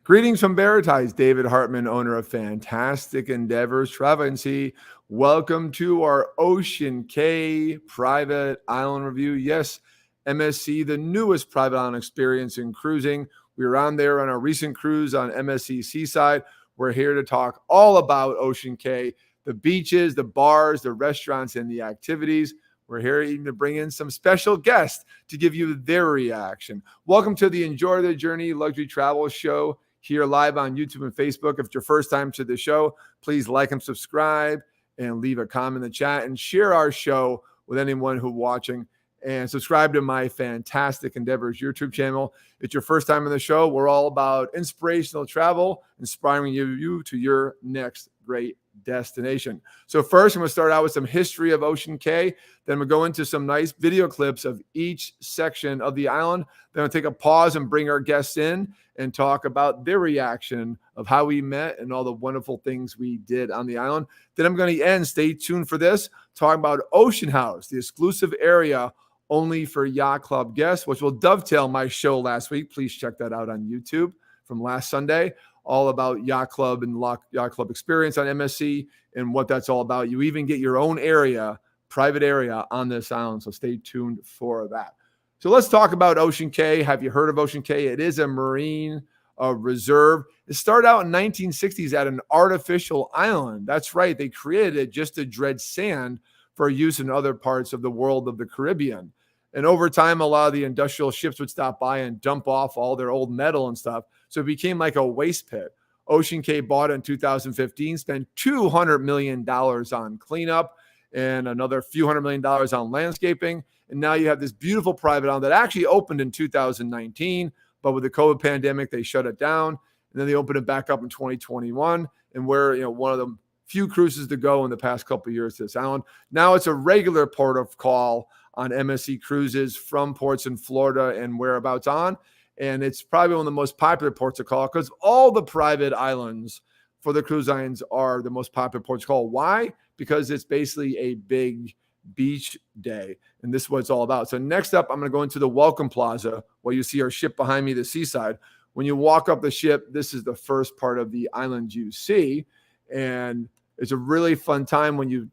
Greetings from Veritas, David Hartman, owner of Fantastic Endeavors Travel Agency. Welcome to our Ocean Cay private island review. Yes, MSC, the newest private island experience in cruising. We were on there on our recent cruise on MSC Seaside. We're here to talk all about Ocean Cay, the beaches, the bars, the restaurants, and the activities. We're here even to bring in some special guests to give you their reaction. Welcome to the Enjoy the Journey Luxury Travel Show here live on YouTube and Facebook. If it's your first time to the show, please like and subscribe and leave a comment in the chat and share our show with anyone who's watching. And subscribe to my Fantastic Endeavors YouTube channel. It's your first time on the show. We're all about inspirational travel, inspiring you to your next great destination. So first, I'm going to start out with some history of Ocean Cay. Then we'll go into some nice video clips of each section of the island. Then I'll take a pause and bring our guests in and talk about their reaction of how we met and all the wonderful things we did on the island. Then I'm going to end, stay tuned for this, talking about Ocean House, the exclusive area only for Yacht Club guests, which will dovetail my show last week. Please check that out on YouTube from last Sunday, all about Yacht Club and Yacht Club experience on MSC and what that's all about. You even get your own area, private area on this island, so stay tuned for that. So let's talk about Ocean Cay. Have you heard of Ocean Cay? It is a marine reserve. It started out in 1960s at an artificial island. That's right. They created it just to dredge sand for use in other parts of the world of the Caribbean. And over time, a lot of the industrial ships would stop by and dump off all their old metal and stuff. So it became like a waste pit. Ocean Cay bought it in 2015, spent $200 million on cleanup and another few $100 million on landscaping. And now you have this beautiful private island that actually opened in 2019, but with the COVID pandemic, they shut it down. And then they opened it back up in 2021. And we're one of the few cruises to go in the past couple of years to this island. Now it's a regular port of call on MSC Cruises from ports in Florida and whereabouts on. And it's probably one of the most popular ports of call because all the private islands for the cruise lines are the most popular ports of call. Why? Because it's basically a big beach day. And this is what it's all about. So next up, I'm going to go into the Welcome Plaza where you see our ship behind me, the Seaside. When you walk up the ship, this is the first part of the island you see. And it's a really fun time when you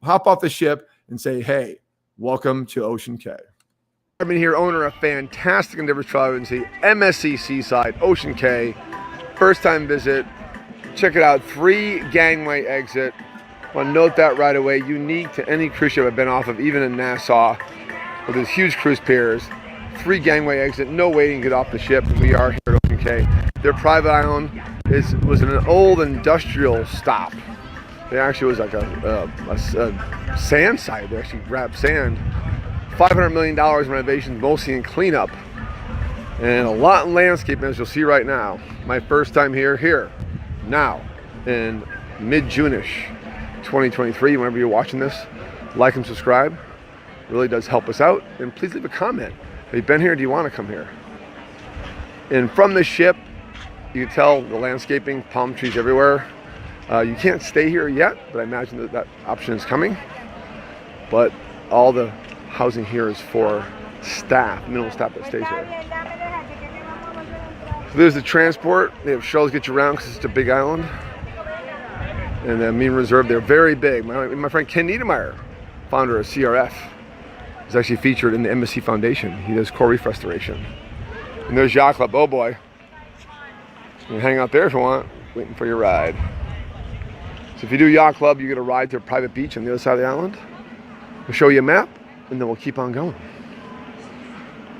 hop off the ship and say, hey, welcome to Ocean Cay. I'm here, owner of Fantastic Endeavors Travel Agency, MSC Seaside, Ocean Cay. First time visit. Check it out, 3 gangway exit. I want to note that right away. Unique to any cruise ship I've been off of, even in Nassau, with these huge cruise piers. 3 gangway exit, no waiting to get off the ship. We are here at Ocean Cay. Their private island was an old industrial stop. It actually was like a sand site. They actually grabbed sand. $500 million in renovations, mostly in cleanup, and a lot in landscaping, as you'll see right now. My first time here, now, in mid-June-ish, 2023. Whenever you're watching this, like and subscribe. It really does help us out. And please leave a comment. Have you been here? Do you want to come here? And from the ship, you can tell the landscaping, palm trees everywhere. You can't stay here yet, but I imagine that option is coming. But all the housing here is for staff, minimal staff that stays here. So there's the transport. They have shuttles to get you around because it's a big island. And the Marine Reserve, they're very big. My friend Ken Niedermeyer, founder of CRF, is actually featured in the MSC Foundation. He does coral reef restoration. And there's Yacht Club. Oh boy. You can hang out there if you want, waiting for your ride. So if you do Yacht Club, you get a ride to a private beach on the other side of the island. We'll show you a map, and then we'll keep on going.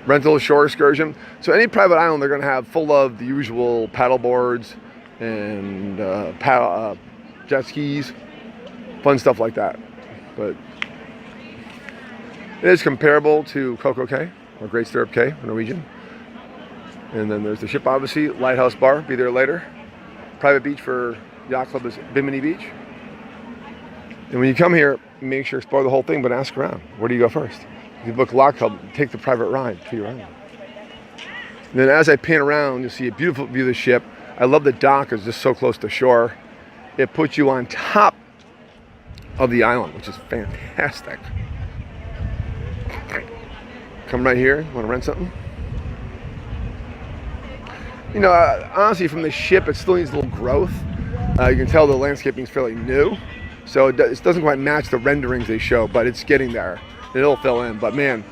Rental shore excursion. So any private island, they're going to have full of the usual paddle boards and jet skis, fun stuff like that. But it is comparable to Coco Cay or Great Stirrup Cay, Norwegian. And then there's the ship, obviously, Lighthouse Bar, be there later. Private beach for Yacht Club is Bimini Beach. And when you come here, make sure to explore the whole thing, but ask around. Where do you go first? If you book Yacht Club, take the private ride to your island. And then as I pan around, you'll see a beautiful view of the ship. I love the dock, it's just so close to shore. It puts you on top of the island, which is fantastic. Come right here, want to rent something? You know, honestly, from the ship, it still needs a little growth. You can tell the landscaping is fairly new, so it doesn't quite match the renderings they show, but it's getting there. It'll fill in. But man,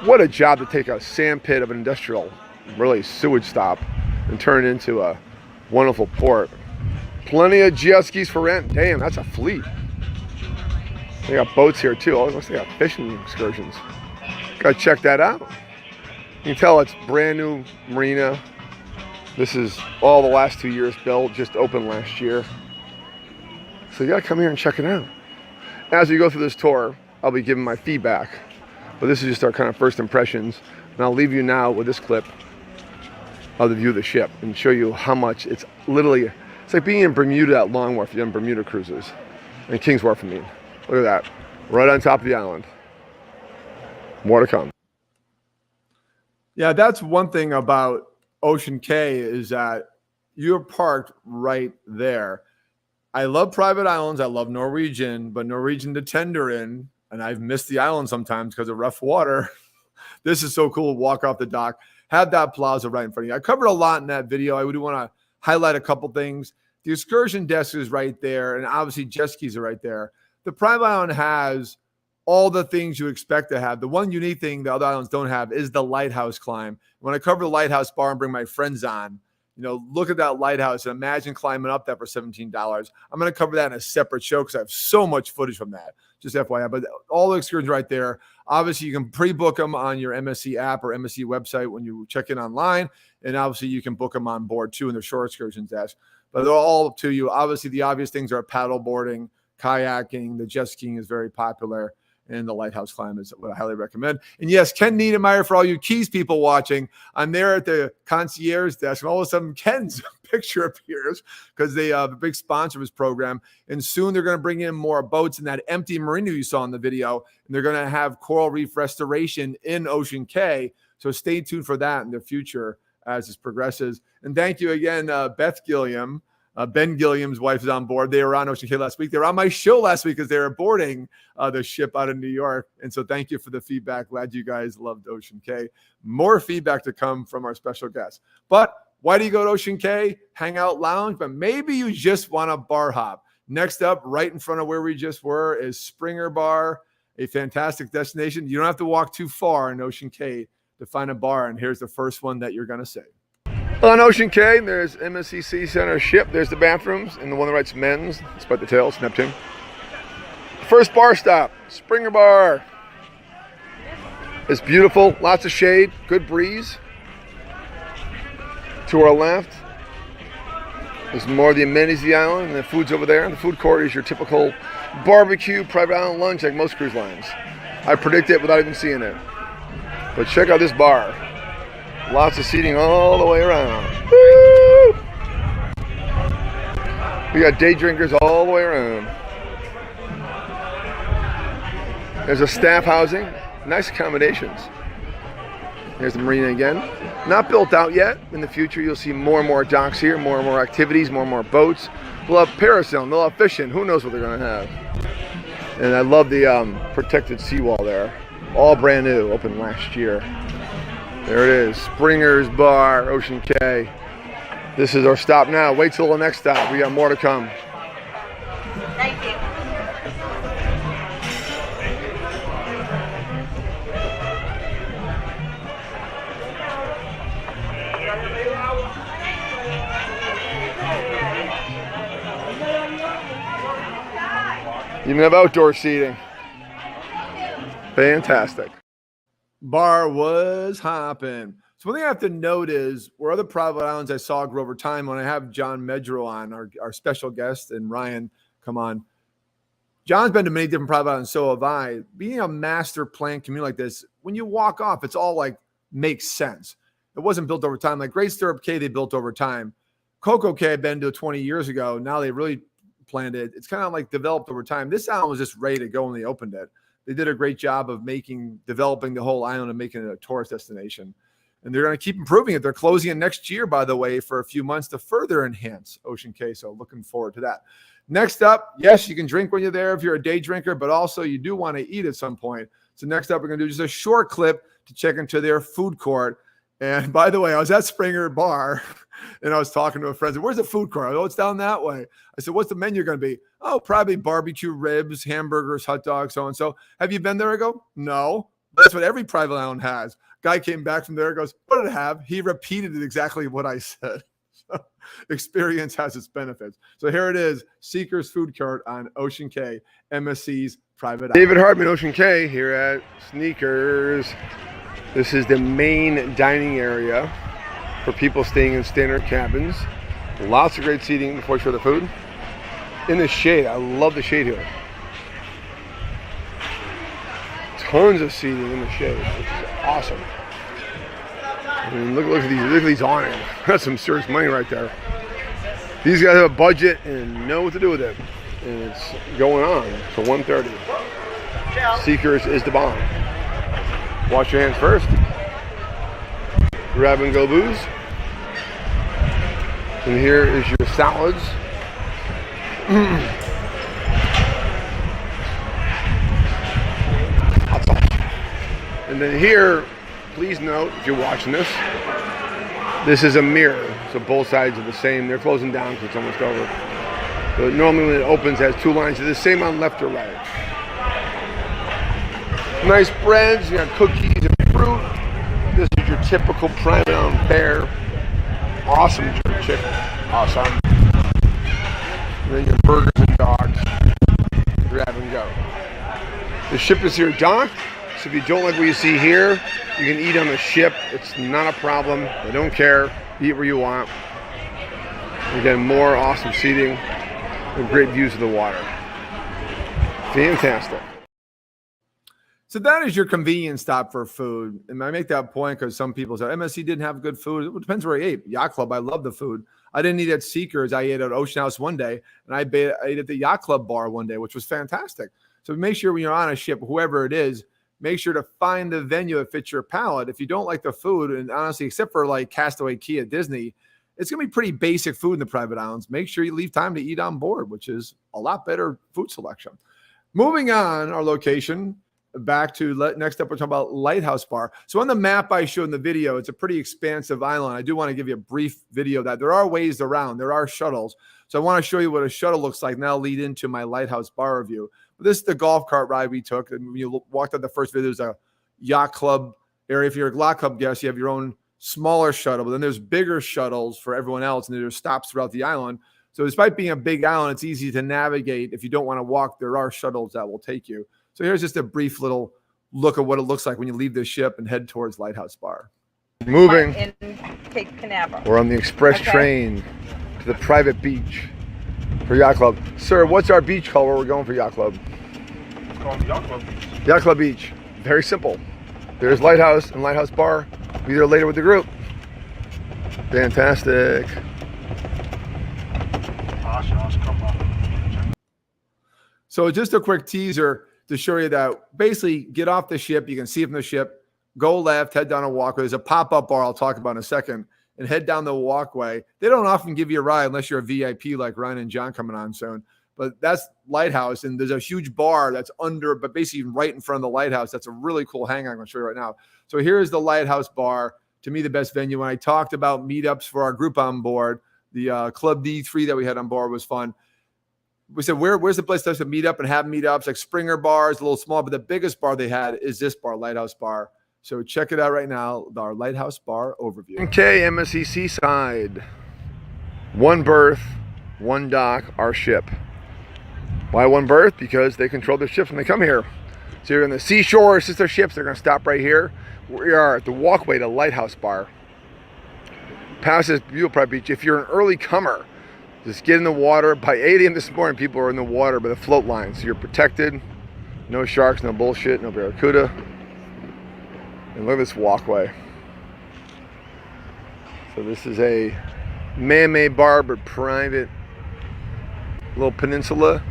what a job to take a sand pit of an industrial, really sewage stop, and turn it into a wonderful port. Plenty of jet skis for rent. Damn, that's a fleet. They got boats here too. Oh, it looks like they got fishing excursions. Gotta check that out. You can tell it's brand new marina. This is all the last 2 years built, just opened last year. So you gotta come here and check it out. As we go through this tour, I'll be giving my feedback. But this is just our kind of first impressions. And I'll leave you now with this clip of the view of the ship and show you how much it's literally, it's like being in Bermuda at Long Wharf, you're in Bermuda Cruises. And King's Wharf, I mean. Look at that, right on top of the island. More to come. Yeah, that's one thing about Ocean Cay is that you're parked right there. I love private islands. I love Norwegian, but Norwegian to tender in, and I've missed the island sometimes because of rough water. This is so cool. Walk off the dock, have that plaza right in front of you. I covered a lot in that video. I would want to highlight a couple things. The excursion desk is right there, and obviously jet skis are right there. The private island has all the things you expect to have. The one unique thing the other islands don't have is the lighthouse climb. When I cover the Lighthouse Bar and bring my friends on, you know, look at that lighthouse and imagine climbing up that for $17. I'm going to cover that in a separate show because I have so much footage from that. Just FYI, but all the excursions right there. Obviously, you can pre-book them on your MSC app or MSC website when you check in online. And obviously, you can book them on board too in the shore excursions desk. But they're all up to you. Obviously, the obvious things are paddle boarding, kayaking, the jet skiing is very popular. And the lighthouse climb is what I highly recommend. And yes, Ken Niedermeyer, for all you Keys people watching, I'm there at the concierge desk, and all of a sudden Ken's picture appears because they the big sponsor of his program. And soon they're going to bring in more boats in that empty marina you saw in the video, and they're going to have coral reef restoration in Ocean Cay. So stay tuned for that in the future as this progresses. And thank you again, Beth Gilliam. Ben Gilliam's wife is on board. They were on Ocean Cay last week. They were on my show last week because they were boarding the ship out of New York. And so thank you for the feedback. Glad you guys loved Ocean Cay. More feedback to come from our special guests. But why do you go to Ocean Cay? Hangout lounge, but maybe you just want a bar hop. Next up, right in front of where we just were, is Sprringer Bar, a fantastic destination. You don't have to walk too far in Ocean Cay to find a bar. And here's the first one that you're going to see. On Ocean Cay, there's MSC Center ship. There's the bathrooms, and the one that writes men's, despite the tail, it's Neptune. First bar stop, Sprringer Bar. It's beautiful, lots of shade, good breeze. To our left, there's more of the amenities of the island, and the food's over there. The food court is your typical barbecue, private island lunch like most cruise lines. I predict it without even seeing it. But check out this bar. Lots of seating all the way around. Woo! We got day drinkers all the way around. There's a staff housing, nice accommodations. There's the marina again. Not built out yet. In the future, you'll see more and more docks here, more and more activities, more and more boats. We'll have parasailing, they'll have fishing. Who knows what they're going to have. And I love the protected seawall there. All brand new, opened last year. There it is, Sprringer's Bar, Ocean Cay. This is our stop now. Wait till the next stop. We got more to come. Thank you. Even have outdoor seating. Fantastic. Bar was hopping. So one thing I have to note is where other private islands I saw grow over time, when I have John Medrow on, our special guest, and Ryan come on. John's been to many different private islands, so have I. Being a master plan community like this, when you walk off, it's all like makes sense. It wasn't built over time. Like Great Stirrup Cay, they built over time. Coco Cay had been to 20 years ago. Now they really planned it. It's kind of like developed over time. This island was just ready to go when they opened it. They did a great job of developing the whole island and making it a tourist destination. And they're going to keep improving it. They're closing it next year, by the way, for a few months to further enhance Ocean Cay. So looking forward to that. Next up, yes, you can drink when you're there if you're a day drinker, but also you do want to eat at some point. So next up, we're going to do just a short clip to check into their food court. And by the way, I was at Sprringer Bar and I was talking to a friend. I said, where's the food court? Oh, it's down that way. I said, what's the menu going to be? Oh, probably barbecue ribs, hamburgers, hot dogs, so and so. Have you been there? I go, no. That's what every private island has. Guy came back from there, goes, what did it have? He repeated exactly what I said. So, experience has its benefits. So here it is, Seekers Food Court on Ocean Cay, MSC's private island. David Hartman, Ocean Cay, here at Sneakers. This is the main dining area for people staying in standard cabins. Lots of great seating before I show the food. In the shade, I love the shade here. Tons of seating in the shade, which is awesome. I mean, look at these awnings. That's some serious money right there. These guys have a budget and know what to do with it. And it's going on to 1:30. Seekers is the bomb. Wash your hands first. Grab and go booze. And here is your salads. Hot sauce. And then here, please note, if you're watching this, this is a mirror. So both sides are the same. They're closing down because it's almost over. So normally when it opens, it has two lines. It's the same on left or right. Nice breads, you got cookies and fruit. This is your typical private island fare. Awesome jerk chicken. Awesome. And then your burgers and dogs. Grab and go. The ship is here docked. So if you don't like what you see here, you can eat on the ship. It's not a problem. They don't care. Eat where you want. Again, more awesome seating and great views of the water. Fantastic. So that is your convenience stop for food. And I make that point because some people say MSC didn't have good food. It depends where I ate. Yacht Club, I love the food. I didn't eat at Seekers. I ate at Ocean House one day, and I ate at the Yacht Club Bar one day, which was fantastic. So make sure when you're on a ship, whoever it is, make sure to find the venue that fits your palate. If you don't like the food, and honestly, except for like Castaway Cay at Disney, it's going to be pretty basic food in the private islands. Make sure you leave time to eat on board, which is a lot better food selection. Moving on, our location, back to next up, we're talking about Lighthouse Bar. So on the map I showed in the video, it's a pretty expansive island. I do want to give you a brief video that there are ways around. There are shuttles. So I want to show you what a shuttle looks like. Now lead into my Lighthouse Bar review. This is the golf cart ride we took. And when you walked on the first video, there's a yacht club area. If you're a yacht club guest, you have your own smaller shuttle. But then there's bigger shuttles for everyone else. And there's stops throughout the island. So despite being a big island, it's easy to navigate. If you don't want to walk, there are shuttles that will take you. So here's just a brief little look at what it looks like when you leave the ship and head towards Lighthouse Bar. Moving. In Cape Canaveral. We're on the express train to the private beach for Yacht Club. Sir, what's our beach called where we're going for Yacht Club? It's called Yacht Club Beach. Yacht Club Beach. Very simple. There's Lighthouse and Lighthouse Bar. Be there later with the group. Fantastic. So just a quick teaser to show you that basically get off the ship. You can see it from the ship. Go left, head down a walkway. There's a pop-up bar I'll talk about in a second. And head down the walkway. They don't often give you a ride unless you're a VIP like Ryan and John coming on soon. But that's Lighthouse. And there's a huge bar that's under, but basically right in front of the Lighthouse. That's a really cool hangout I'm going to show you right now. So here's the Lighthouse Bar. To me, the best venue. When I talked about meetups for our group on board, the Club D3 that we had on board was fun. We said, where's the place to meet up and have meetups? Like Sprringer Bar is a little small, but the biggest bar they had is this bar, Lighthouse Bar. So check it out right now, our Lighthouse Bar overview. Okay, MSC Seaside. One berth, one dock, our ship. Why one berth? Because they control their ships when they come here. So you're in the seashore, sister ships, they're going to stop right here. We are at the walkway to Lighthouse Bar. Past this beautiful private beach. If you're an early comer, just get in the water. By 8 a.m. this morning, people are in the water by the float line. So you're protected. No sharks, no bullshit, no barracuda. And look at this walkway. So this is a man-made bar, but private little peninsula.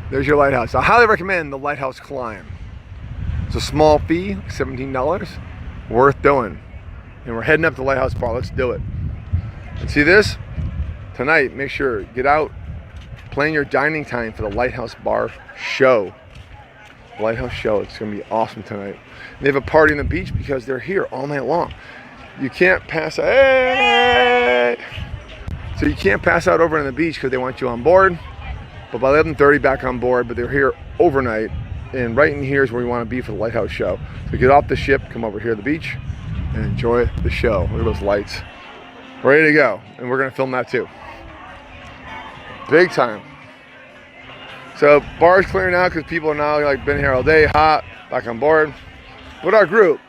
There's your lighthouse. I highly recommend the Lighthouse Climb. It's a small fee, $17. Worth doing. And we're heading up to Lighthouse Bar. Let's do it. And see this? Tonight, make sure, get out, plan your dining time for the Lighthouse Bar show. Lighthouse show, it's gonna be awesome tonight. And they have a party on the beach because they're here all night long. You can't pass out. Hey! So you can't pass out over on the beach because they want you on board. But by 11:30 back on board, but they're here overnight. And right in here is where we want to be for the Lighthouse show. So get off the ship, come over here to the beach, and enjoy the show. Look at those lights. Ready to go. And we're going to film that too. Big time. So bar's clearing out because people are now like been here all day, hot, back on board. But our group,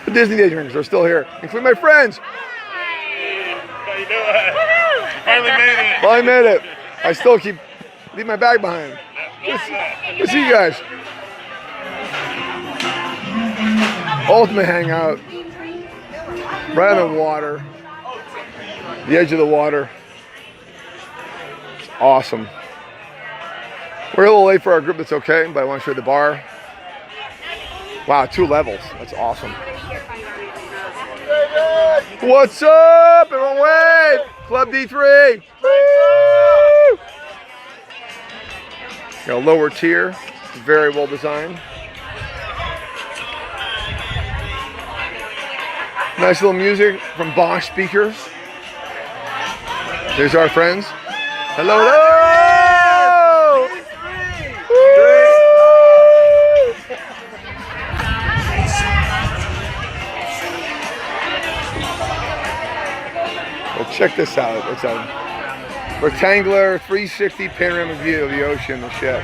the Disney Day drinkers, are still here, including my friends. How you doing? Finally made it. Finally made it. I still leave my bag behind. Good see you guys. Ultimate hangout. Right on the water. The edge of the water. It's awesome. We're a little late for our group, that's okay, but I want to show you the bar. Wow, 2 levels. That's awesome. What's up? Everyone wave! Club D3! Woo! Got a lower tier, very well designed. Nice little music from Bosch speakers. There's our friends. Hello, hello! Well, check this out. It's a rectangular 360 panoramic view of the ocean and the ship.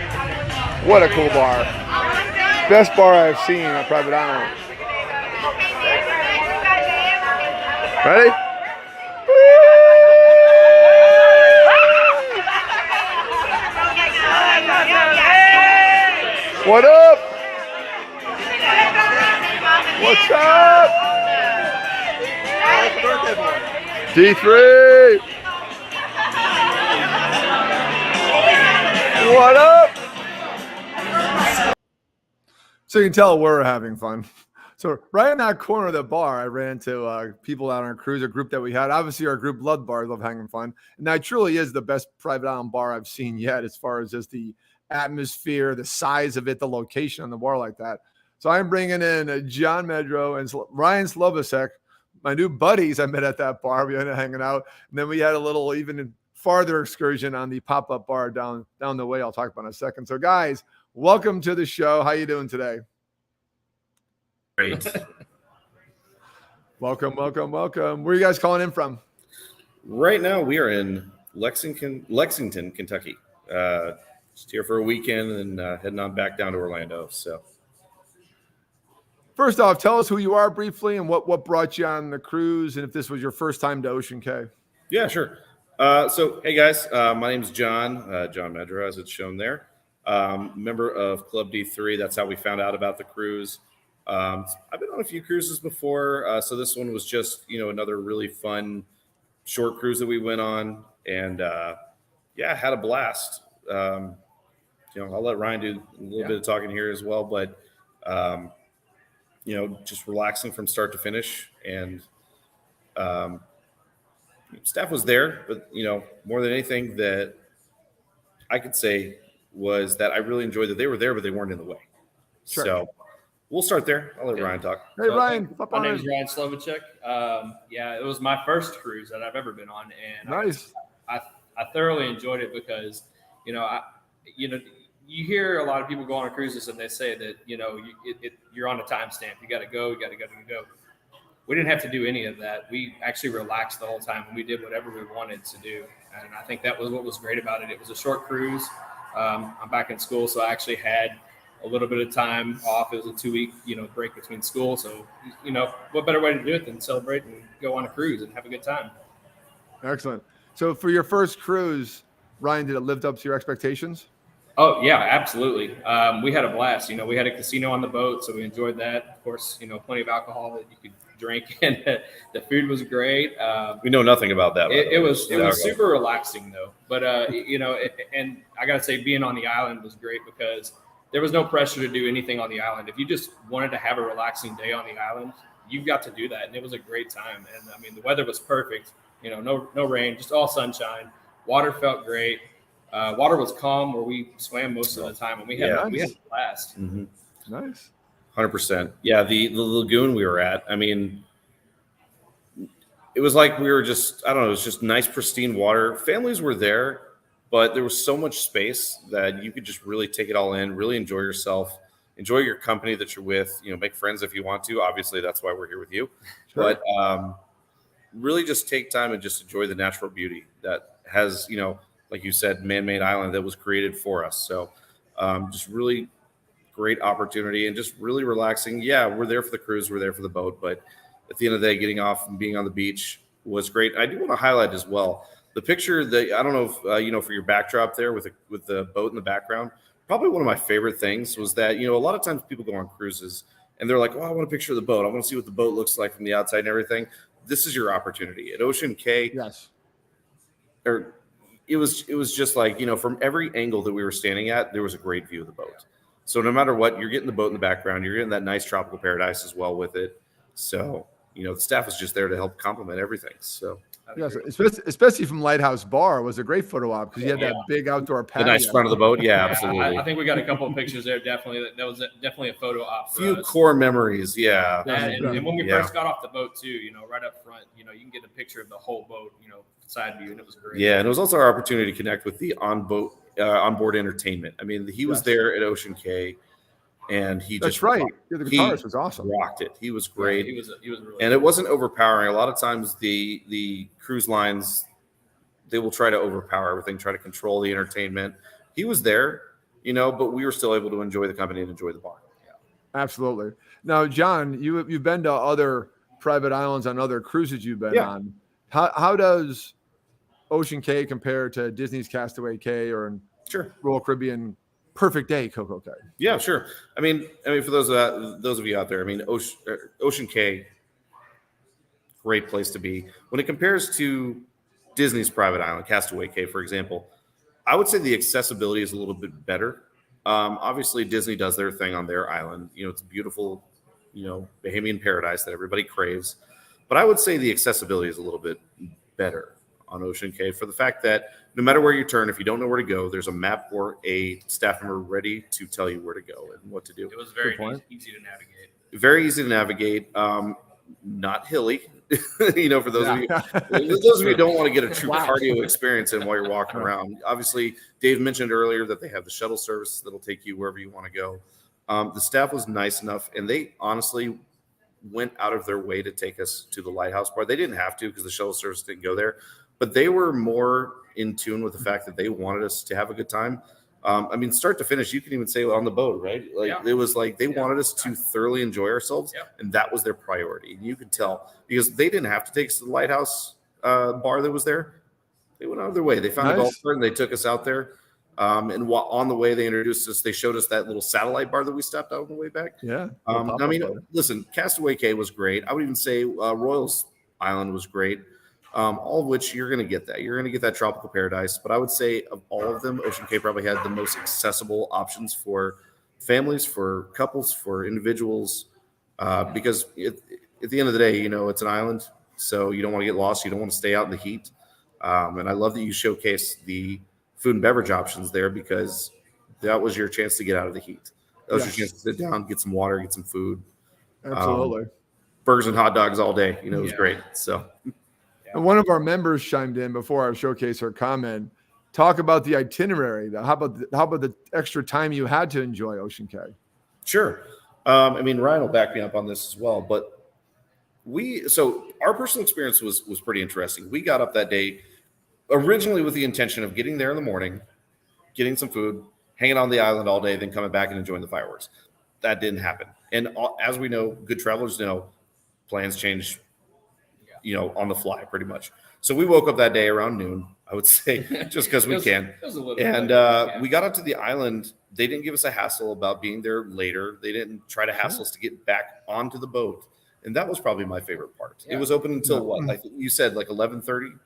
What a cool bar. Best bar I've seen on a private island. Ready? What up? What's up? D3. What up? So you can tell we're having fun. So right in that corner of the bar, I ran into people out on our cruise, a group that we had. Obviously, our group loved bars, love having fun. And that truly is the best private island bar I've seen yet as far as just the atmosphere, the size of it, the location on the bar like that. So I'm bringing in John Medrow and Ryan Slovacek, my new buddies I met at that bar. We ended up hanging out. And then we had a little even farther excursion on the pop-up bar down the way. I'll talk about in a second. So guys, welcome to the show. How you doing today? Great. Welcome. Where are you guys calling in from? Right now we are in Lexington, Kentucky. Just here for a weekend and heading on back down to Orlando. So first off, tell us who you are briefly and what brought you on the cruise, and if this was your first time to Ocean Cay. Yeah, sure. So hey guys, my name's John Medrow, as it's shown there. Member of Club D3. That's how we found out about the cruise. I've been on a few cruises before, so this one was just another really fun short cruise that we went on, and had a blast. I'll let Ryan do a little bit of talking here as well, but just relaxing from start to finish, and staff was there, but more than anything that I could say was that I really enjoyed that they were there, but they weren't in the way. Sure. So we'll start there. I'll let Ryan talk. Hey, Ryan. My name is Ryan Slovacek. It was my first cruise that I've ever been on, and nice. I thoroughly enjoyed it because you hear a lot of people go on cruises and they say that you're on a timestamp. You got to go. We didn't have to do any of that. We actually relaxed the whole time, and we did whatever we wanted to do. And I think that was what was great about it. It was a short cruise. I'm back in school, so I actually had a little bit of time off. It was a 2-week, break between school. So, what better way to do it than celebrate and go on a cruise and have a good time? Excellent. So for your first cruise, Ryan, did it live up to your expectations? Oh yeah, absolutely. We had a blast. We had a casino on the boat, so we enjoyed that. Of course, plenty of alcohol that you could drink, and the food was great. We know nothing about that. It was super relaxing though. But and I gotta say, being on the island was great because there was no pressure to do anything on the island. If you just wanted to have a relaxing day on the island, you got to do that, and it was a great time. And I mean, the weather was perfect. No rain, just all sunshine. Water felt great. Water was calm where we swam most of the time, and we had a blast. Mm-hmm. Nice. 100%. Yeah, the lagoon we were at, I mean, it was like we were just, I don't know, it was just nice, pristine water. Families were there, but there was so much space that you could just really take it all in, really enjoy yourself, enjoy your company that you're with, make friends if you want to. Obviously, that's why we're here with you. Sure. But really just take time and just enjoy the natural beauty that has, like you said, man-made island that was created for us. So just really great opportunity and just really relaxing. Yeah, we're there for the cruise, we're there for the boat, but at the end of the day, getting off and being on the beach was great. I do want to highlight as well the picture that, I don't know if for your backdrop there with the boat in the background. Probably one of my favorite things was that a lot of times people go on cruises and they're like, "Oh, I want a picture of the boat. I want to see what the boat looks like from the outside and everything." This is your opportunity at Ocean Cay. Yes. Or it was just like, from every angle that we were standing at, there was a great view of the boat. So no matter what, you're getting the boat in the background, you're getting that nice tropical paradise as well with it. So, the staff was just there to help complement everything. So yes, especially from Lighthouse Bar was a great photo op because you had that big outdoor patio. The nice front of the boat. Yeah, absolutely. I think we got a couple of pictures there. Definitely. That was definitely a photo op. For few us. core memories. Yeah. And when we first got off the boat too, right up front, you can get a picture of the whole boat, side view, and it was great. Yeah. And it was also our opportunity to connect with the onboard entertainment. I mean, he was there at Ocean Cay. And that's right. The guitarist was awesome. Rocked it. He was great. Yeah, he was really and it wasn't overpowering. A lot of times the cruise lines, they will try to overpower everything, try to control the entertainment. He was there, but we were still able to enjoy the company and enjoy the bar. Yeah. Absolutely. Now, John, you've been to other private islands on other cruises you've been on. How does Ocean Cay compare to Disney's Castaway Cay or Royal Caribbean Perfect Day Coco Cay? Yeah, sure. I mean, for those of you out there, Ocean Cay, great place to be. When it compares to Disney's private island, Castaway Cay, for example, I would say the accessibility is a little bit better. Obviously, Disney does their thing on their island. It's a beautiful, Bahamian paradise that everybody craves. But I would say the accessibility is a little bit better on Ocean Cay for the fact that no matter where you turn, if you don't know where to go, there's a map or a staff member ready to tell you where to go and what to do. It was very easy to navigate. Very easy to navigate. Not hilly, for those of you who don't want to get a true cardio experience in while you're walking around. Obviously, Dave mentioned earlier that they have the shuttle service that'll take you wherever you want to go. The staff was nice enough, and they honestly went out of their way to take us to the Lighthouse Bar. They didn't have to because the shuttle service didn't go there, but they were more in tune with the fact that they wanted us to have a good time. Start to finish, you can even say on the boat, right? It was like they wanted us to thoroughly enjoy ourselves, and that was their priority. And you could tell because they didn't have to take us to the Lighthouse bar that was there. They went out of their way. They found a golf cart and they took us out there. And on the way, they introduced us. They showed us that little satellite bar that we stopped out on the way back. Yeah. Listen, Castaway Cay was great. I would even say Royals Island was great. All of which you're going to get that. You're going to get that tropical paradise. But I would say of all of them, Ocean Cay probably had the most accessible options for families, for couples, for individuals. Because at the end of the day, it's an island. So you don't want to get lost. You don't want to stay out in the heat. And I love that you showcase the food and beverage options there because that was your chance to get out of the heat. That was your chance to sit down, get some water, get some food. Absolutely. Burgers and hot dogs all day. It was great. So. And one of our members chimed in before I showcase her comment. Talk about the itinerary. How about the extra time you had to enjoy Ocean Cay? Sure. Ryan will back me up on this as well. But our personal experience was pretty interesting. We got up that day originally with the intention of getting there in the morning, getting some food, hanging on the island all day, then coming back and enjoying the fireworks. That didn't happen. And as we know, good travelers know, plans change on the fly pretty much. So we woke up that day around noon, I would say, just because we can. And we got up to the island. They didn't give us a hassle about being there later. They didn't try to hassle us to get back onto the boat. And that was probably my favorite part. Yeah. It was open until what? Like you said, like 11:30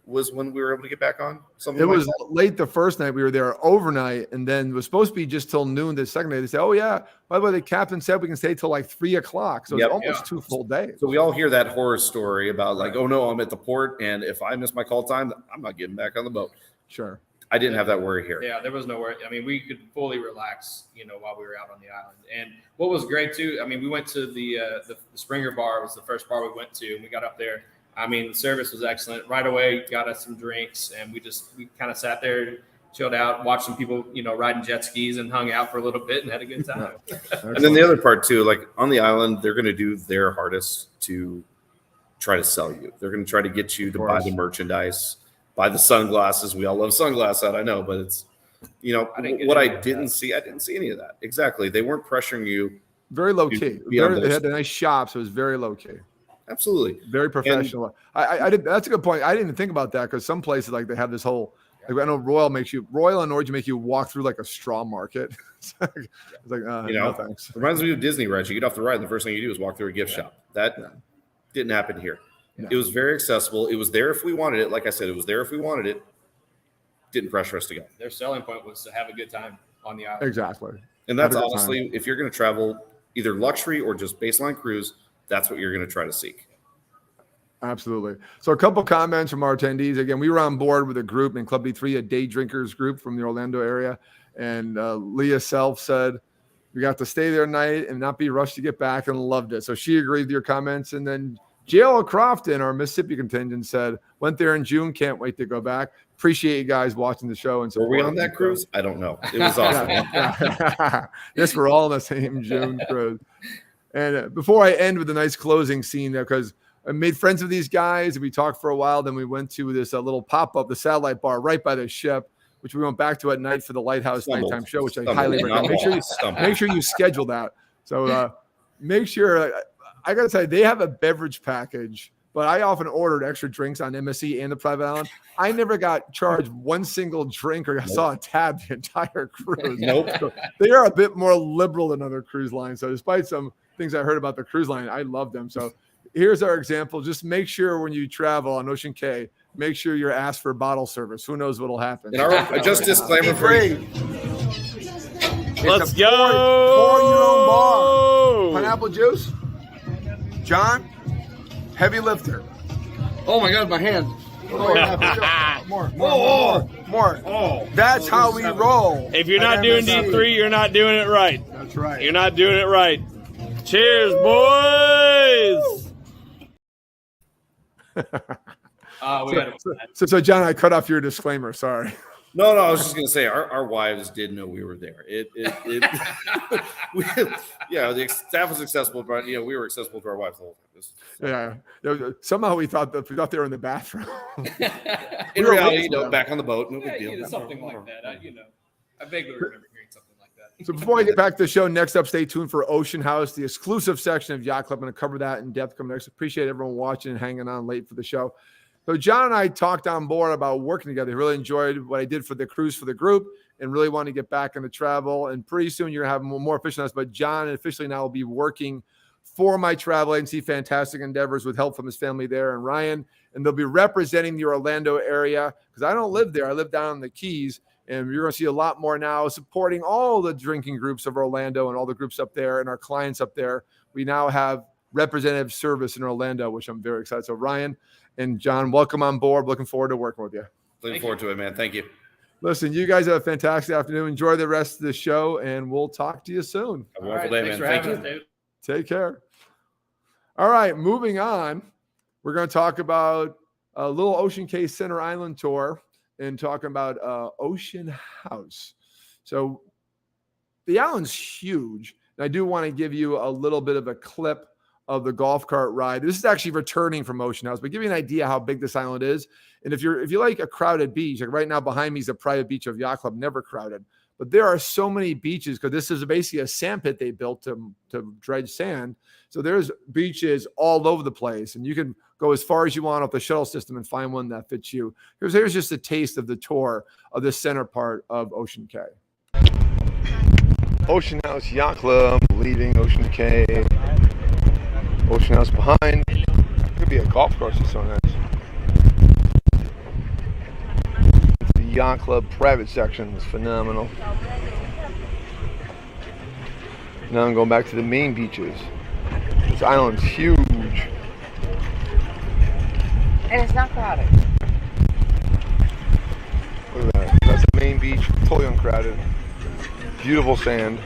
was when we were able to get back on? It was late the first night. We were there overnight, and then it was supposed to be just till noon the second day. They said, oh, yeah, by the way, the captain said we can stay till like 3 o'clock. So it's almost 2 full days. So we all hear that horror story about like, oh, no, I'm at the port, and if I miss my call time, I'm not getting back on the boat. Sure. I didn't have that worry here. Yeah, there was no worry. We could fully relax, while we were out on the island. And what was great, too, we went to the Sprringer Bar. Was the first bar we went to, and we got up there. I mean, the service was excellent. Right away, got us some drinks, and we kind of sat there, chilled out, watched some people, riding jet skis, and hung out for a little bit and had a good time. And then the other part too, like on the island, they're going to do their hardest to try to sell you. They're going to try to get you to buy the merchandise, buy the sunglasses. We all love sunglasses out, I know, but it's, I didn't see any of that. Exactly. They weren't pressuring you. Very low key. They had a nice shop, so it was very low key. Absolutely. Very professional. I did. That's a good point. I didn't even think about that because some places like they have this whole. Like I know Royal and Origin make you walk through like a straw market. It's like no thanks. Reminds me of Disney, right? You get off the ride, and the first thing you do is walk through a gift shop. That didn't happen here. No. It was very accessible. It was there if we wanted it. Like I said, it was there if we wanted it. Didn't pressure us to go. Their selling point was to have a good time on the island. Exactly. And that's honestly, if you're going to travel either luxury or just baseline cruise, that's what you're going to try to seek. Absolutely. So a couple comments from our attendees. Again, we were on board with a group in Club D3, a day drinkers group from the Orlando area. And Leah Self said, we got to stay there night and not be rushed to get back, and loved it. So she agreed with your comments. And then J.L. Crofton, our Mississippi contingent, said, went there in June. Can't wait to go back. Appreciate you guys watching the show. And so were we on that cruise? I don't know. It was awesome. Yes, we're all on the same June cruise. And before I end with a nice closing scene there, because I made friends with these guys and we talked for a while. Then we went to this little pop-up, the satellite bar right by the ship, which we went back to at night for the Lighthouse nighttime show, which I highly recommend. Make sure you schedule that. So make sure, I got to tell you, they have a beverage package, but I often ordered extra drinks on MSC and the private island. I never got charged one single drink or I saw a tab the entire cruise. So they are a bit more liberal than other cruise lines. So despite some things I heard about the cruise line, I love them. So here's our example. Just make sure when you travel on Ocean Cay, make sure you're asked for bottle service. Who knows what'll happen? And just disclaimer for you. Let's go. Pour your own bar. Pineapple juice. John, heavy lifter. Oh my God, my hand. More. Oh, that's how we roll. If you're not doing D3, you're not doing it right. That's right. You're not doing it right. Cheers, boys. So John, I cut off your disclaimer. Sorry. No, I was just going to say our wives did know we were there. The staff was accessible, but we were accessible to our wives the whole time. Somehow we thought they were in the bathroom. In reality, back on the boat, no big deal. Something like that. I vaguely remember hearing something like that. So before I get back to the show, next up, stay tuned for Ocean House, the exclusive section of Yacht Club. I'm going to cover that in depth coming next. Appreciate everyone watching and hanging on late for the show. So John and I talked on board about working together. He really enjoyed what I did for the cruise for the group and really wanted to get back into travel. And pretty soon you're going to have more official us. But John officially now will be working for my travel agency, Fantastic Endeavors, with help from his family there and Ryan. And they'll be representing the Orlando area because I don't live there. I live down in the Keys. And you're going to see a lot more now supporting all the drinking groups of Orlando and all the groups up there and our clients up there. We now have representative service in Orlando, which I'm very excited. So Ryan and John, welcome on board. Looking forward to working with you. Looking forward to it, man. Thank you. Listen, you guys have a fantastic afternoon. Enjoy the rest of the show, and we'll talk to you soon. Have a wonderful day, man. Thank you. Take care. All right, moving on. We're going to talk about a little Ocean Cay Center Island tour and talking about Ocean House. So the island's huge. And I do want to give you a little bit of a clip of the golf cart ride. This is actually returning from Ocean House, but give you an idea how big this island is. And if you like a crowded beach, like right now behind me is a private beach of Yacht Club, never crowded. But there are so many beaches because this is basically a sand pit they built to dredge sand. So there's beaches all over the place, and you can go as far as you want off the shuttle system and find one that fits you. Here's just a taste of the tour of the center part of Ocean Cay. Ocean House Yacht Club, leaving Ocean Cay. Ocean House behind. Could be a golf course. It's so nice. The Yacht Club private section is phenomenal. Now I'm going back to the main beaches. This island's huge. And it's not crowded. Look at that. That's the main beach, totally uncrowded. Beautiful sand.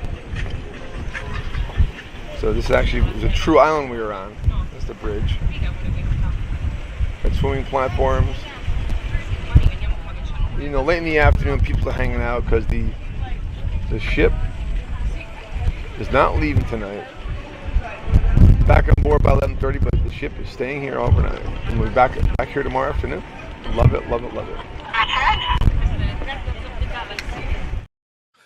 So this actually was a true island we were on. That's the bridge. Got swimming platforms. You know, late in the afternoon, people are hanging out because the ship is not leaving tonight. Back on board by 11:30, but the ship is staying here overnight. And we'll be back here tomorrow afternoon. Love it, love it, love it.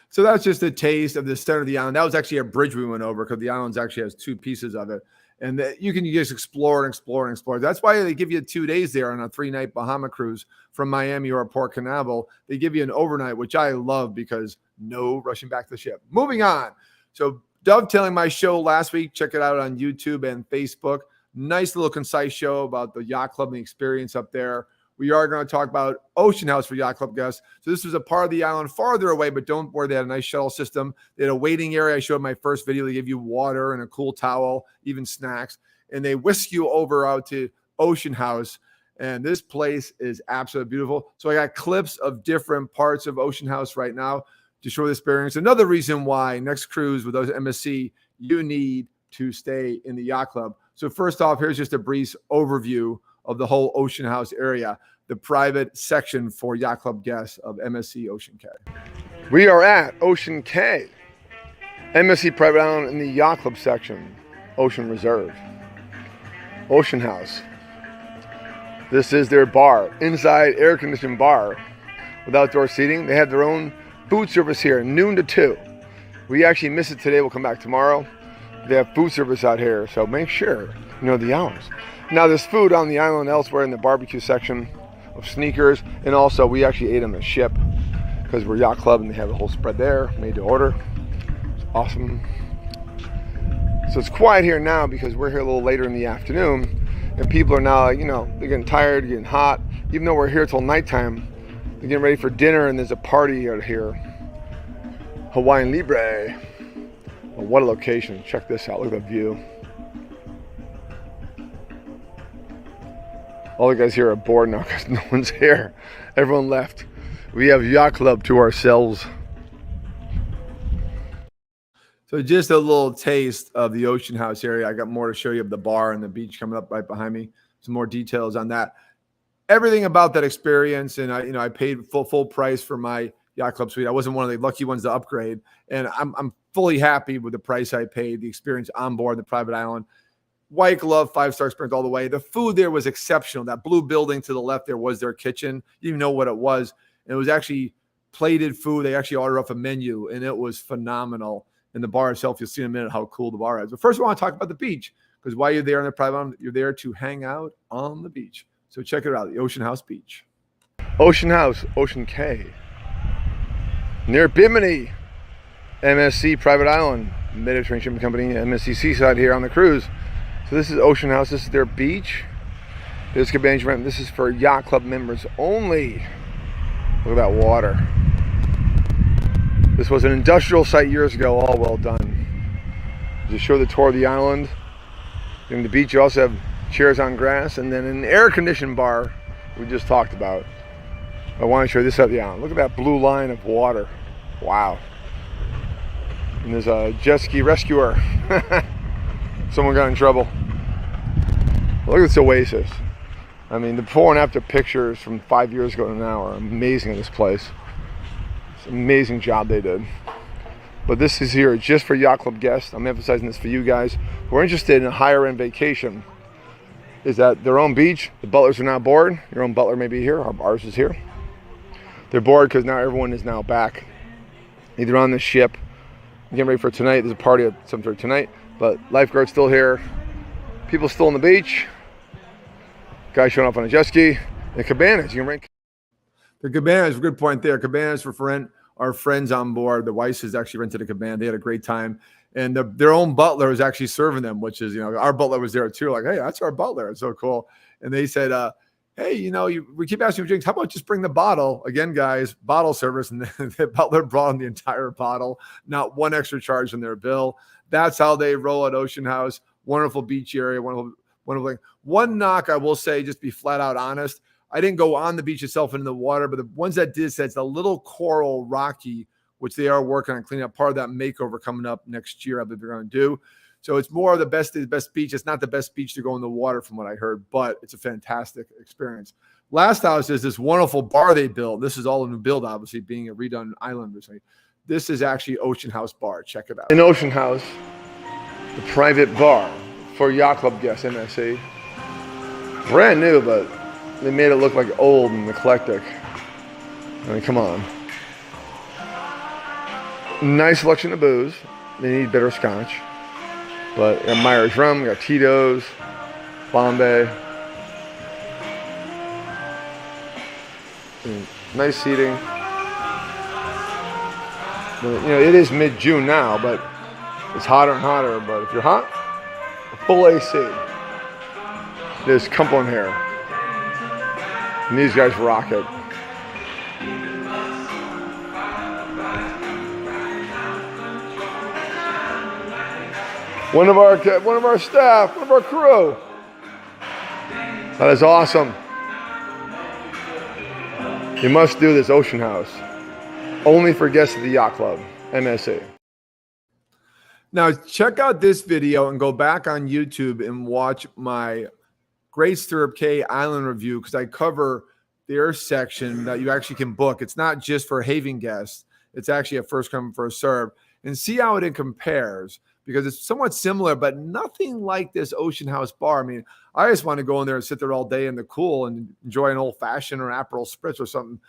So that's just a taste of the center of the island. That was actually a bridge we went over because the island actually has two pieces of it. And you can just explore and explore and explore. That's why they give you 2 days there on a 3-night Bahama cruise from Miami or Port Canaveral. They give you an overnight, which I love because no rushing back to the ship. Moving on. So dovetailing my show last week, check it out on YouTube and Facebook. Nice little concise show about the yacht club and the experience up there. We are going to talk about Ocean House for Yacht Club Guests. So this was a part of the island farther away, but don't worry, they had a nice shuttle system. They had a waiting area. I showed in my first video. They give you water and a cool towel, even snacks. And they whisk you over out to Ocean House. And this place is absolutely beautiful. So I got clips of different parts of Ocean House right now to show the experience. Another reason why next cruise with those MSC, you need to stay in the yacht club. So first off, here's just a brief overview of the whole Ocean House area, the private section for Yacht Club Guests of MSC Ocean Cay. We are at Ocean Cay, MSC Private Island in the Yacht Club section, Ocean Reserve, Ocean House. This is their bar, inside air-conditioned bar with outdoor seating. They have their own food service here, noon to 2. We actually missed it today. We'll come back tomorrow. They have food service out here, so make sure you know the hours. Now, there's food on the island elsewhere in the barbecue section of sneakers, and also we actually ate on the ship because we're Yacht Club and they have a whole spread there, made to order. It's awesome. So it's quiet here now because we're here a little later in the afternoon, and people are now, you know, they're getting tired, getting hot. Even though we're here till nighttime, they're getting ready for dinner, and there's a party out here. Hawaiian Libre. Well, what a location. Check this out. Look at the view. All the guys here are bored now because no one's here. Everyone left. We have Yacht Club to ourselves. So just a little taste of the Ocean House area. I got more to show you of the bar and the beach coming up right behind me. Some more details on that. Everything about that experience, and I paid full price for my Yacht Club suite. I wasn't one of the lucky ones to upgrade, and I'm fully happy with the price I paid. The experience on board the private island. White glove, 5-star experience all the way. The food there was exceptional. That blue building to the left there was their kitchen. You didn't even know what it was. And it was actually plated food. They actually ordered off a menu, and it was phenomenal. And the bar itself, you'll see in a minute how cool the bar is. But first, I want to talk about the beach, because while you're there on the private island, you're there to hang out on the beach. So check it out, the Ocean House Beach. Ocean House, Ocean Cay. Near Bimini, MSC Private Island, Medrow Shipping Company, MSC Seaside here on the cruise. So this is Ocean House. This is their beach. There's cabana rent. This is for Yacht Club members only. Look at that water. This was an industrial site years ago, all well done. Just show the tour of the island. In the beach, you also have chairs on grass, and then an air-conditioned bar we just talked about. I want to show you this out of the island. Look at that blue line of water. Wow. And there's a jet ski rescuer. Someone got in trouble. Look at this oasis. I mean, the before and after pictures from 5 years ago to now are amazing in this place. It's an amazing job they did. But this is here just for Yacht Club guests. I'm emphasizing this for you guys who are interested in a higher end vacation. Is that their own beach? The butlers are not bored. Your own butler may be here. Ours is here. They're bored because now everyone is now back, either on the ship, getting ready for tonight. There's a party at some sort tonight. But lifeguard's still here. People still on the beach. Guy showing up on a jet ski. The cabanas, you can rent. The cabanas, a good point there. Cabanas for rent. Our friends on board, the Weisses actually rented a cabana. They had a great time. And their own butler was actually serving them, which is, our butler was there too. Like, hey, that's our butler. It's so cool. And they said, hey, we keep asking for drinks. How about just bring the bottle? Again, guys, bottle service. And the butler brought them the entire bottle. Not one extra charge in their bill. That's how they roll at Ocean House. Wonderful beach area. Wonderful thing. One knock, I will say, just be flat out honest. I didn't go on the beach itself into the water, but the ones that did said it's a little coral rocky, which they are working on cleaning up. Part of that makeover coming up next year, I believe they're going to do. So it's more of the best beach. It's not the best beach to go in the water from what I heard, but it's a fantastic experience. Last house is this wonderful bar they built. This is all a new build, obviously, being a redone island recently. This is actually Ocean House Bar. Check it out. In Ocean House, the private bar for Yacht Club Guests, MSC. Brand new, but they made it look like old and eclectic. I mean, come on. Nice selection of booze. They need bitter scotch. But we got Myers rum, we got Tito's, Bombay. Nice seating. You know, it is mid-June now, but it's hotter and hotter. But if you're hot, full AC. There's Cumberland here. And these guys rock it. One of our staff, one of our crew. That is awesome. You must do this Ocean House. Only for guests of the Yacht Club, MSC. Now check out this video and go back on YouTube and watch my Great Stirrup Cay Island review, because I cover their section that you actually can book. It's not just for haven guests. It's actually a first come, first serve. And see how it compares, because it's somewhat similar, but nothing like this Ocean House Bar. I mean, I just want to go in there and sit there all day in the cool and enjoy an old fashioned or Aperol Spritz or something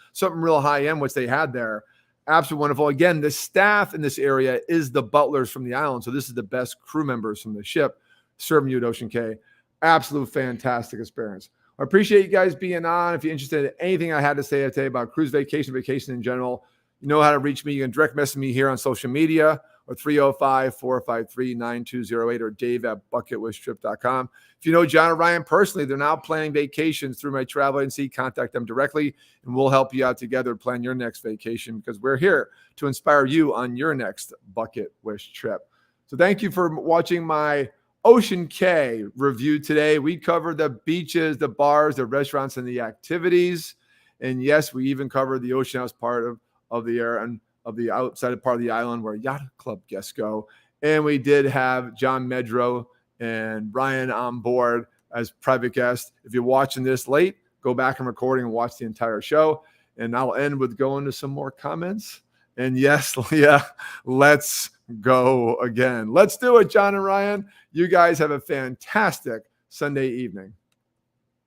real high end, which they had there. Absolutely wonderful. Again, the staff in this area is the butlers from the island. So this is the best crew members from the ship serving you at Ocean Cay. Absolute fantastic experience. I appreciate you guys being on. If you're interested in anything I had to say today about cruise vacation in general, you know how to reach me. You can direct message me here on social media, or 305-453-9208, or dave@bucketwishtrip.com. If you know John or Ryan personally, they're now planning vacations through my travel agency. Contact them directly, and we'll help you out together to plan your next vacation, because we're here to inspire you on your next Bucket Wish trip. So thank you for watching my Ocean Cay review today. We covered the beaches, the bars, the restaurants, and the activities. And yes, we even covered the Ocean House part of the air and of the outside part of the island where Yacht Club guests go. And we did have John Medrow and Ryan on board as private guests. If you're watching this late, go back and recording and watch the entire show. And I'll end with going to some more comments. And yes, Leah, let's go again. Let's do it, John and Ryan. You guys have a fantastic Sunday evening.